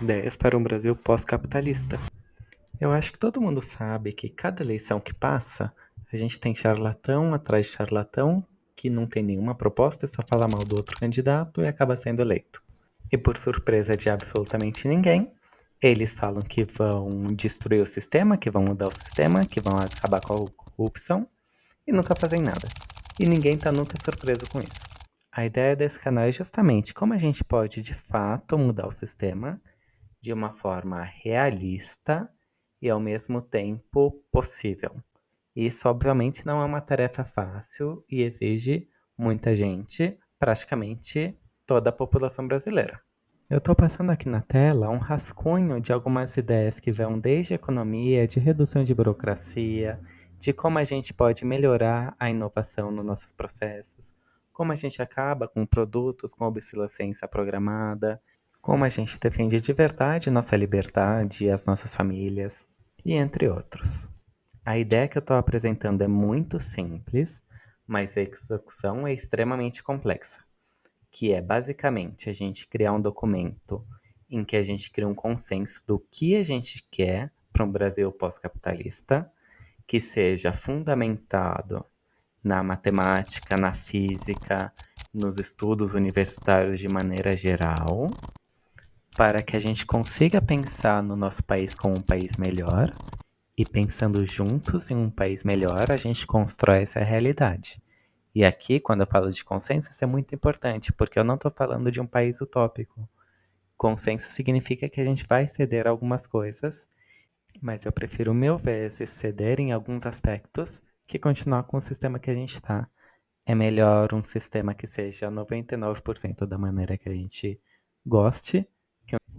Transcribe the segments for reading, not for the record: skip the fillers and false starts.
Ideias para um Brasil pós-capitalista. Eu acho que todo mundo sabe que cada eleição que passa, a gente tem charlatão atrás de charlatão que não tem nenhuma proposta, é só falar mal do outro candidato e acaba sendo eleito. E por surpresa de absolutamente ninguém, eles falam que vão destruir o sistema, que vão mudar o sistema, que vão acabar com a corrupção e nunca fazem nada. E ninguém tá nunca surpreso com isso. A ideia desse canal é justamente como a gente pode de fato mudar o sistema de uma forma realista e ao mesmo tempo possível. Isso, obviamente, não é uma tarefa fácil e exige muita gente, praticamente toda a população brasileira. Eu estou passando aqui na tela um rascunho de algumas ideias que vão desde economia, de redução de burocracia, de como a gente pode melhorar a inovação nos nossos processos, como a gente acaba com produtos com obsolescência programada, como a gente defende de verdade nossa liberdade e as nossas famílias, e entre outros. A ideia que eu estou apresentando é muito simples, mas a execução é extremamente complexa, que é basicamente a gente criar um documento em que a gente cria um consenso do que a gente quer para um Brasil pós-capitalista, que seja fundamentado na matemática, na física, nos estudos universitários de maneira geral, para que a gente consiga pensar no nosso país como um país melhor e pensando juntos em um país melhor, a gente constrói essa realidade. E aqui, quando eu falo de consenso, isso é muito importante, porque eu não estou falando de um país utópico. Consenso significa que a gente vai ceder algumas coisas, mas eu prefiro mil vezes ceder em alguns aspectos que continuar com o sistema que a gente está. É melhor um sistema que seja 99% da maneira que a gente goste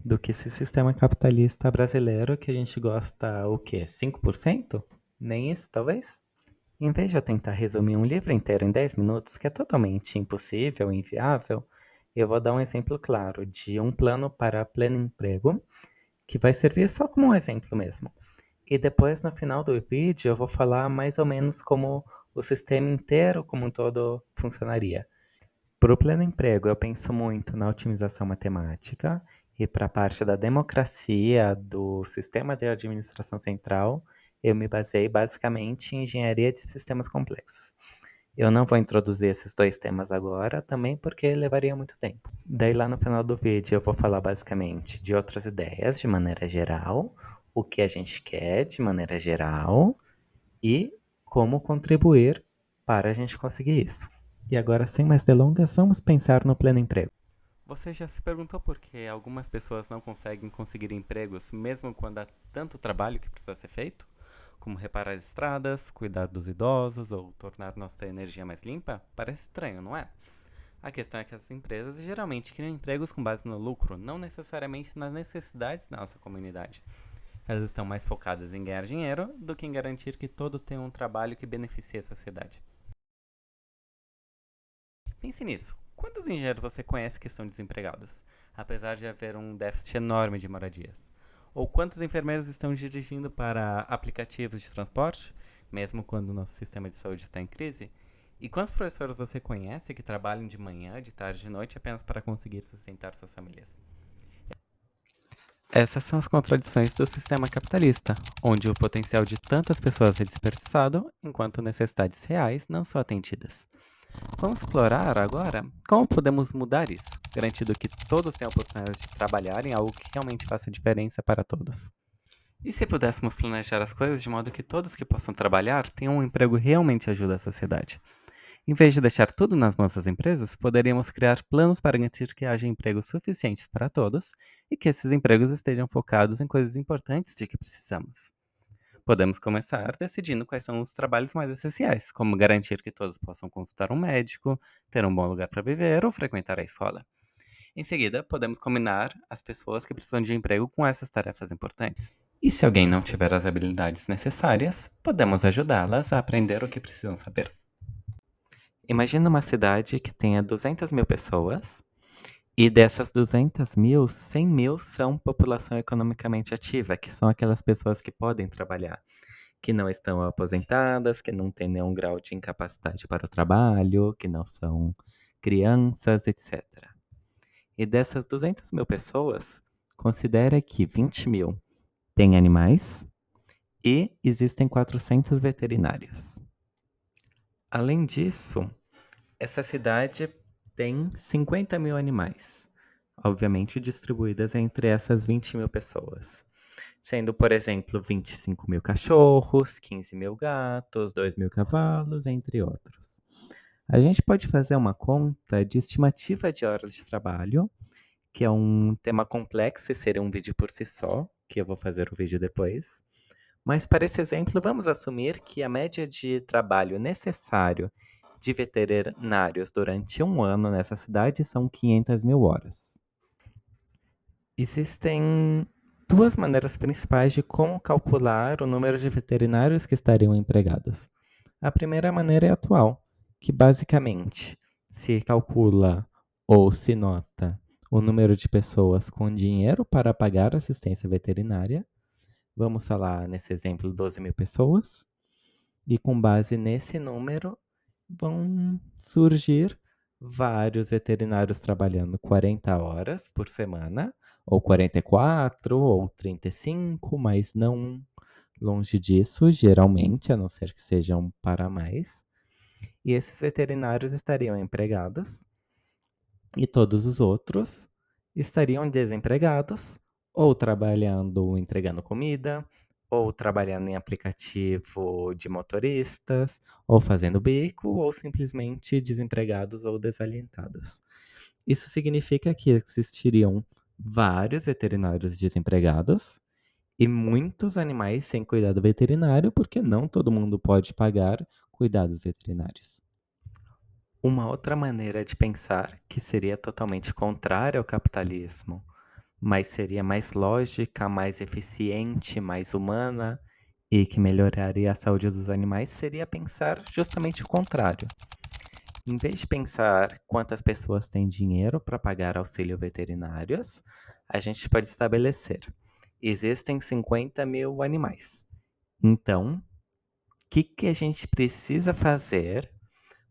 do que esse sistema capitalista brasileiro que a gente gosta o quê? 5%? Nem isso, talvez? Em vez de eu tentar resumir um livro inteiro em 10 minutos, que é totalmente impossível e inviável, eu vou dar um exemplo claro de um plano para pleno emprego, que vai servir só como um exemplo mesmo. E depois, no final do vídeo, eu vou falar mais ou menos como o sistema inteiro como um todo funcionaria. Para o pleno emprego, eu penso muito na otimização matemática e para a parte da democracia do sistema de administração central, eu me baseei basicamente em engenharia de sistemas complexos. Eu não vou introduzir esses dois temas agora, também porque levaria muito tempo. Daí lá no final do vídeo eu vou falar basicamente de outras ideias de maneira geral, o que a gente quer de maneira geral e como contribuir para a gente conseguir isso. E agora, sem mais delongas, vamos pensar no pleno emprego. Você já se perguntou por que algumas pessoas não conseguem conseguir empregos mesmo quando há tanto trabalho que precisa ser feito? Como reparar estradas, cuidar dos idosos ou tornar nossa energia mais limpa? Parece estranho, não é? A questão é que as empresas geralmente criam empregos com base no lucro, não necessariamente nas necessidades da nossa comunidade. Elas estão mais focadas em ganhar dinheiro do que em garantir que todos tenham um trabalho que beneficie a sociedade. Pense nisso. Quantos engenheiros você conhece que estão desempregados, apesar de haver um déficit enorme de moradias? Ou quantos enfermeiros estão dirigindo para aplicativos de transporte, mesmo quando o nosso sistema de saúde está em crise? E quantos professores você conhece que trabalham de manhã, de tarde e de noite apenas para conseguir sustentar suas famílias? Essas são as contradições do sistema capitalista, onde o potencial de tantas pessoas é desperdiçado, enquanto necessidades reais não são atendidas. Vamos explorar agora como podemos mudar isso, garantindo que todos tenham a oportunidade de trabalhar em algo que realmente faça diferença para todos. E se pudéssemos planejar as coisas de modo que todos que possam trabalhar tenham um emprego que realmente ajuda a sociedade? Em vez de deixar tudo nas mãos das empresas, poderíamos criar planos para garantir que haja empregos suficientes para todos e que esses empregos estejam focados em coisas importantes de que precisamos. Podemos começar decidindo quais são os trabalhos mais essenciais, como garantir que todos possam consultar um médico, ter um bom lugar para viver ou frequentar a escola. Em seguida, podemos combinar as pessoas que precisam de emprego com essas tarefas importantes. E se alguém não tiver as habilidades necessárias, podemos ajudá-las a aprender o que precisam saber. Imagina uma cidade que tenha 200 mil pessoas e dessas 200 mil, 100 mil são população economicamente ativa, que são aquelas pessoas que podem trabalhar, que não estão aposentadas, que não têm nenhum grau de incapacidade para o trabalho, que não são crianças, etc. E dessas 200 mil pessoas, considera que 20 mil tem animais e existem 400 veterinários. Além disso, essa cidade tem 50 mil animais, obviamente distribuídas entre essas 20 mil pessoas. Sendo, por exemplo, 25 mil cachorros, 15 mil gatos, 2 mil cavalos, entre outros. A gente pode fazer uma conta de estimativa de horas de trabalho, que é um tema complexo e seria um vídeo por si só, que eu vou fazer o vídeo depois. Mas para esse exemplo, vamos assumir que a média de trabalho necessário de veterinários durante um ano nessa cidade são 500 mil horas. Existem duas maneiras principais de como calcular o número de veterinários que estariam empregados. A primeira maneira é a atual, que basicamente se calcula ou se nota o número de pessoas com dinheiro para pagar assistência veterinária. Vamos falar nesse exemplo 12 mil pessoas. E com base nesse número vão surgir vários veterinários trabalhando 40 horas por semana, ou 44, ou 35, mas não longe disso, geralmente, a não ser que sejam para mais. E esses veterinários estariam empregados e todos os outros estariam desempregados ou trabalhando entregando comida, ou trabalhando em aplicativo de motoristas, ou fazendo bico, ou simplesmente desempregados ou desalentados. Isso significa que existiriam vários veterinários desempregados e muitos animais sem cuidado veterinário, porque não todo mundo pode pagar cuidados veterinários. Uma outra maneira de pensar, que seria totalmente contrária ao capitalismo, mas seria mais lógica, mais eficiente, mais humana e que melhoraria a saúde dos animais, seria pensar justamente o contrário. Em vez de pensar quantas pessoas têm dinheiro para pagar auxílio veterinários, a gente pode estabelecer: existem 50 mil animais. Então, o que a gente precisa fazer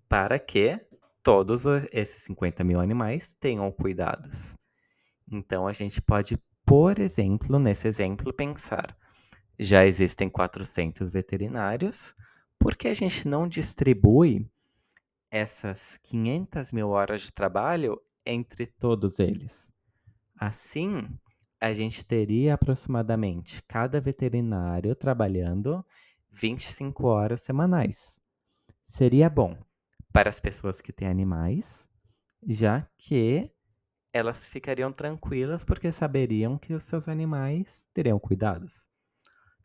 para que todos esses 50 mil animais tenham cuidados? Então, a gente pode, por exemplo, nesse exemplo, pensar: já existem 400 veterinários, por que a gente não distribui essas 500 mil horas de trabalho entre todos eles? Assim, a gente teria aproximadamente cada veterinário trabalhando 25 horas semanais. Seria bom para as pessoas que têm animais, já que elas ficariam tranquilas porque saberiam que os seus animais teriam cuidados.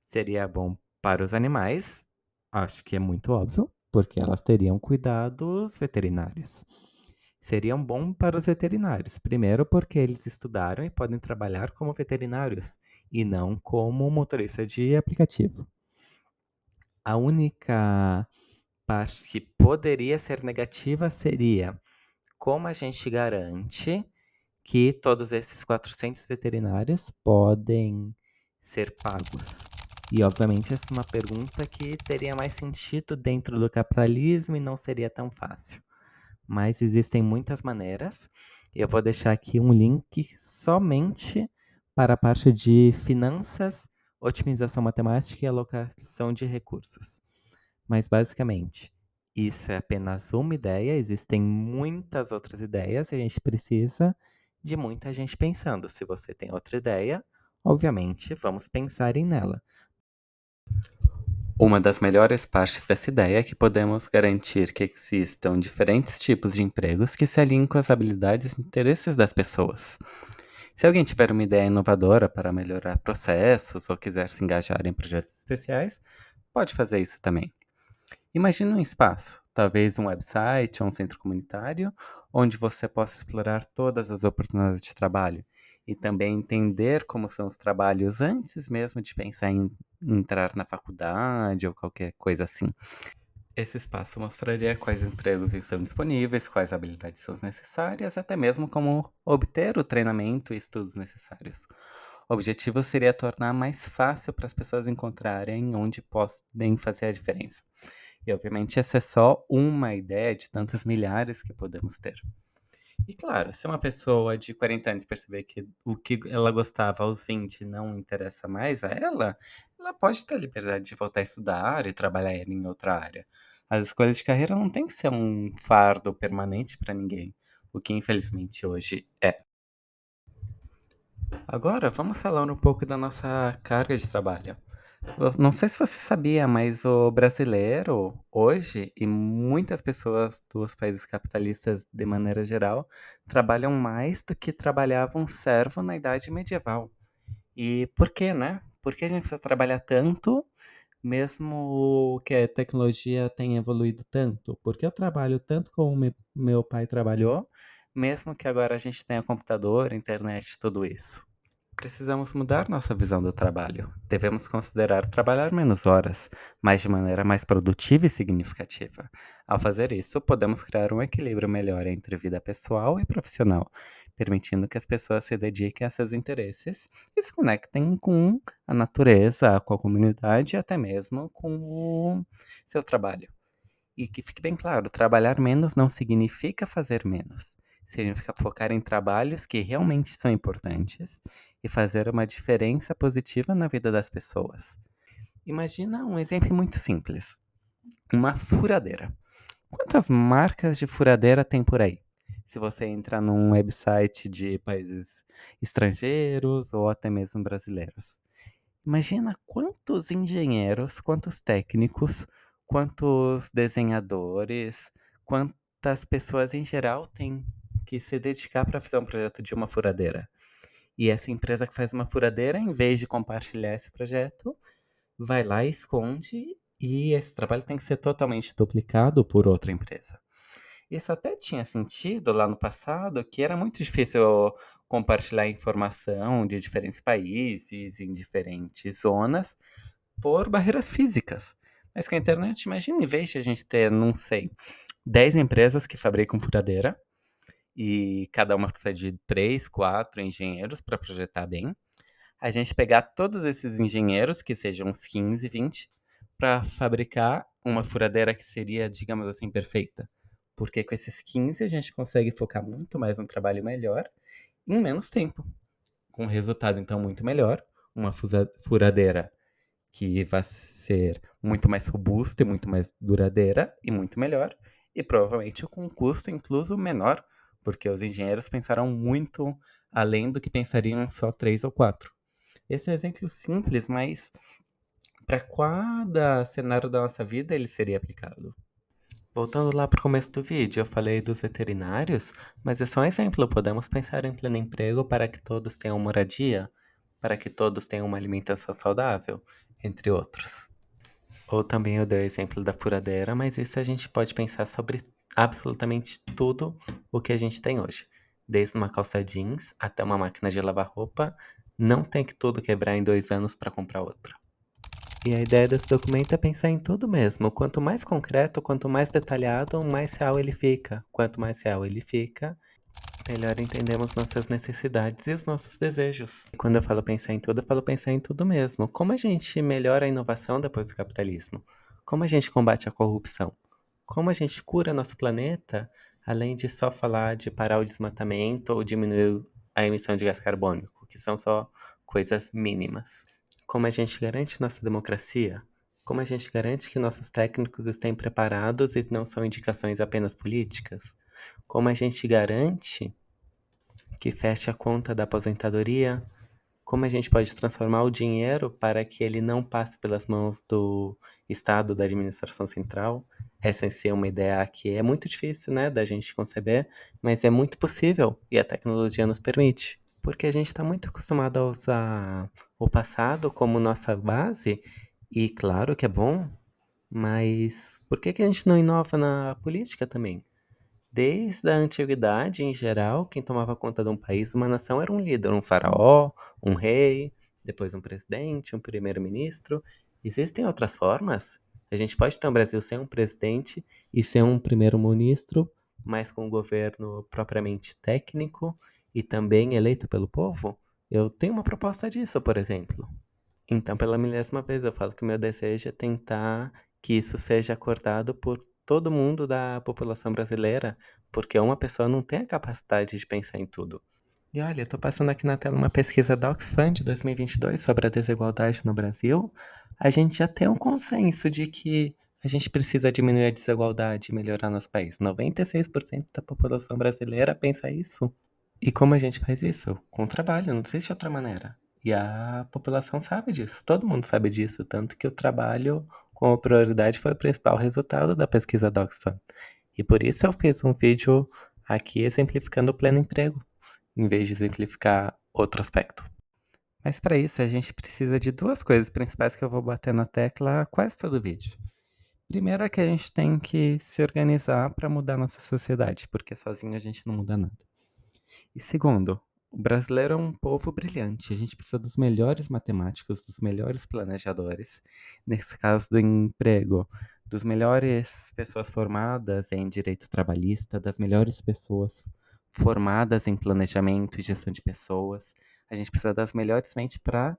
Seria bom para os animais, acho que é muito óbvio, porque elas teriam cuidados veterinários. Seriam bom para os veterinários, primeiro porque eles estudaram e podem trabalhar como veterinários e não como motorista de aplicativo. A única parte que poderia ser negativa seria como a gente garante que todos esses 400 veterinários podem ser pagos. E, obviamente, essa é uma pergunta que teria mais sentido dentro do capitalismo e não seria tão fácil. Mas existem muitas maneiras. Eu vou deixar aqui um link somente para a parte de finanças, otimização matemática e alocação de recursos. Mas, basicamente, isso é apenas uma ideia, existem muitas outras ideias e a gente precisa de muita gente pensando. Se você tem outra ideia, obviamente vamos pensar nela. Uma das melhores partes dessa ideia é que podemos garantir que existam diferentes tipos de empregos que se alinhem com as habilidades e interesses das pessoas. Se alguém tiver uma ideia inovadora para melhorar processos ou quiser se engajar em projetos especiais, pode fazer isso também. Imagine um espaço, talvez um website ou um centro comunitário, onde você possa explorar todas as oportunidades de trabalho e também entender como são os trabalhos antes mesmo de pensar em entrar na faculdade ou qualquer coisa assim. Esse espaço mostraria quais empregos estão disponíveis, quais habilidades são necessárias, até mesmo como obter o treinamento e estudos necessários. O objetivo seria tornar mais fácil para as pessoas encontrarem onde podem fazer a diferença. E, obviamente, essa é só uma ideia de tantas milhares que podemos ter. E claro, se uma pessoa de 40 anos perceber que o que ela gostava aos 20 não interessa mais a ela pode ter a liberdade de voltar a estudar e trabalhar em outra área. As escolhas de carreira não tem que ser um fardo permanente para ninguém, o que infelizmente hoje é. Agora, vamos falar um pouco da nossa carga de trabalho. Eu não sei se você sabia, mas o brasileiro, hoje, e muitas pessoas dos países capitalistas de maneira geral, trabalham mais do que trabalhava um servo na Idade Medieval. E por quê, né? Por que a gente precisa trabalhar tanto, mesmo que a tecnologia tenha evoluído tanto? Por que eu trabalho tanto como meu pai trabalhou, mesmo que agora a gente tenha computador, internet, tudo isso? Precisamos mudar nossa visão do trabalho. Devemos considerar trabalhar menos horas, mas de maneira mais produtiva e significativa. Ao fazer isso, podemos criar um equilíbrio melhor entre vida pessoal e profissional, permitindo que as pessoas se dediquem a seus interesses e se conectem com a natureza, com a comunidade e até mesmo com o seu trabalho. E que fique bem claro, trabalhar menos não significa fazer menos. Significa focar em trabalhos que realmente são importantes e fazer uma diferença positiva na vida das pessoas. Imagina um exemplo muito simples: uma furadeira. Quantas marcas de furadeira tem por aí? Se você entrar num website de países estrangeiros ou até mesmo brasileiros. Imagina quantos engenheiros, quantos técnicos, quantos desenhadores, quantas pessoas em geral têm que se dedicar para fazer um projeto de uma furadeira. E essa empresa que faz uma furadeira, em vez de compartilhar esse projeto, vai lá e esconde, e esse trabalho tem que ser totalmente duplicado por outra empresa. Isso até tinha sentido lá no passado, que era muito difícil compartilhar informação de diferentes países, em diferentes zonas, por barreiras físicas. Mas com a internet, imagina, em vez de a gente ter, não sei, 10 empresas que fabricam furadeira, e cada uma precisa de 3, 4 engenheiros para projetar bem, a gente pegar todos esses engenheiros, que sejam uns 15, 20, para fabricar uma furadeira que seria, digamos assim, perfeita. Porque com esses 15 a gente consegue focar muito mais no trabalho melhor em menos tempo. Com um resultado, então, muito melhor. Uma furadeira que vai ser muito mais robusta e muito mais duradoura e muito melhor. E provavelmente com um custo incluso menor, porque os engenheiros pensaram muito além do que pensariam só 3 ou 4. Esse é um exemplo simples, mas para cada cenário da nossa vida ele seria aplicado. Voltando lá para o começo do vídeo, eu falei dos veterinários, mas é só um exemplo. Podemos pensar em pleno emprego para que todos tenham moradia, para que todos tenham uma alimentação saudável, entre outros. Ou também eu dei o exemplo da furadeira, mas isso a gente pode pensar sobre absolutamente tudo o que a gente tem hoje. Desde uma calça jeans até uma máquina de lavar roupa, não tem que tudo quebrar em 2 anos para comprar outra. E a ideia desse documento é pensar em tudo mesmo. Quanto mais concreto, quanto mais detalhado, mais real ele fica. Quanto mais real ele fica, melhor entendemos nossas necessidades e os nossos desejos. E quando eu falo pensar em tudo, eu falo pensar em tudo mesmo. Como a gente melhora a inovação depois do capitalismo? Como a gente combate a corrupção? Como a gente cura nosso planeta, além de só falar de parar o desmatamento ou diminuir a emissão de gás carbônico, que são só coisas mínimas? Como a gente garante nossa democracia? Como a gente garante que nossos técnicos estão preparados e não são indicações apenas políticas? Como a gente garante que feche a conta da aposentadoria? Como a gente pode transformar o dinheiro para que ele não passe pelas mãos do Estado, da administração central? Essa em si é uma ideia que é muito difícil, né, da gente conceber, mas é muito possível e a tecnologia nos permite. Porque a gente está muito acostumado a usar o passado como nossa base, e claro que é bom, mas por que a gente não inova na política também? Desde a antiguidade, em geral, quem tomava conta de um país, de uma nação, era um líder, um faraó, um rei, depois um presidente, um primeiro-ministro. Existem outras formas? A gente pode ter um Brasil sem um presidente e sem um primeiro-ministro, mas com um governo propriamente técnico e também eleito pelo povo? Eu tenho uma proposta disso, por exemplo. Então, pela milésima vez, eu falo que o meu desejo é tentar que isso seja acordado por todo mundo da população brasileira, porque uma pessoa não tem a capacidade de pensar em tudo. E olha, eu tô passando aqui na tela uma pesquisa da Oxfam de 2022 sobre a desigualdade no Brasil. A gente já tem um consenso de que a gente precisa diminuir a desigualdade e melhorar nosso país. 96% da população brasileira pensa isso. E como a gente faz isso? Com trabalho, não existe outra maneira. E a população sabe disso, todo mundo sabe disso, tanto que o trabalho como prioridade foi o principal resultado da pesquisa da Oxfam. E por isso eu fiz um vídeo aqui exemplificando o pleno emprego, em vez de exemplificar outro aspecto. Mas para isso a gente precisa de duas coisas principais que eu vou bater na tecla quase todo o vídeo. Primeiro é que a gente tem que se organizar para mudar nossa sociedade, porque sozinho a gente não muda nada. E segundo, o brasileiro é um povo brilhante. A gente precisa dos melhores matemáticos, dos melhores planejadores, nesse caso do emprego, dos melhores pessoas formadas em direito trabalhista, das melhores pessoas formadas em planejamento e gestão de pessoas. A gente precisa das melhores mentes para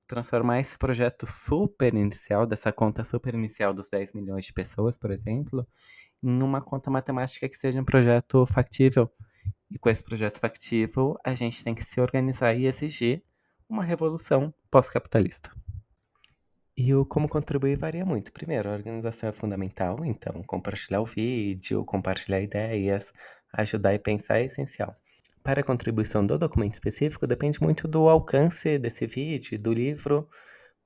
transformar esse projeto super inicial, dessa conta super inicial dos 10 milhões de pessoas, por exemplo, em uma conta matemática que seja um projeto factível. E com esse projeto factível, a gente tem que se organizar e exigir uma revolução pós-capitalista. E o como contribuir varia muito. Primeiro, a organização é fundamental, então compartilhar o vídeo, compartilhar ideias, ajudar e pensar é essencial. Para a contribuição do documento específico, depende muito do alcance desse vídeo, do livro,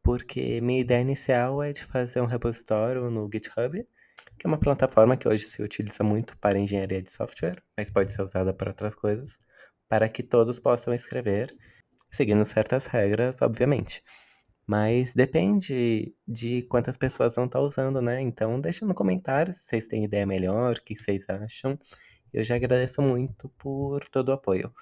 porque minha ideia inicial é de fazer um repositório no GitHub, que é uma plataforma que hoje se utiliza muito para engenharia de software, mas pode ser usada para outras coisas, para que todos possam escrever, seguindo certas regras, obviamente. Mas depende de quantas pessoas vão estar usando, né? Então deixa no comentário se vocês têm ideia melhor, o que vocês acham. Eu já agradeço muito por todo o apoio.